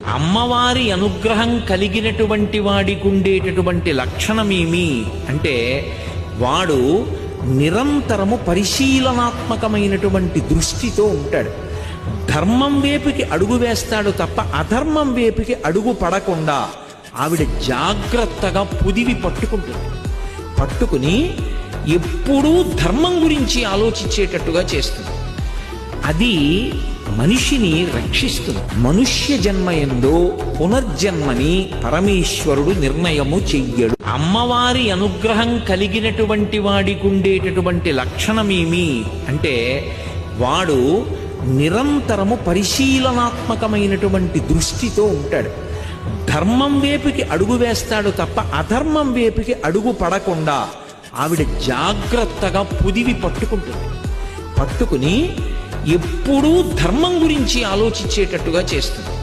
అమ్మవారి అనుగ్రహం కలిగినటువంటి వాడికి ఉండేటటువంటి లక్షణమేమి అంటే వాడు నిరంతరము పరిశీలనాత్మకమైనటువంటి దృష్టితో ఉంటాడు. ధర్మం వైపుకి అడుగు వేస్తాడు తప్ప అధర్మం వైపుకి అడుగు పడకుండా ఆవిడ జాగ్రత్తగా పుదివి పట్టుకుని ఎప్పుడూ ధర్మం గురించి ఆలోచించేటట్టుగా చేస్తుంది. అది మనిషిని రక్షిస్తుంది. మనుష్య జన్మయందు పునర్జన్మని పరమేశ్వరుడు నిర్ణయము చెయ్యడు. అమ్మవారి అనుగ్రహం కలిగినటువంటి వాడికి ఉండేటటువంటి లక్షణమేమి అంటే వాడు నిరంతరము పరిశీలనాత్మకమైనటువంటి దృష్టితో ఉంటాడు. ధర్మం వైపుకి అడుగు వేస్తాడు తప్ప అధర్మం వైపుకి అడుగు పడకుండా ఆవిడ జాగ్రత్తగా పుదివి పట్టుకుని ఎప్పుడూ ధర్మం గురించి ఆలోచించేటట్టుగా చేస్తుంది.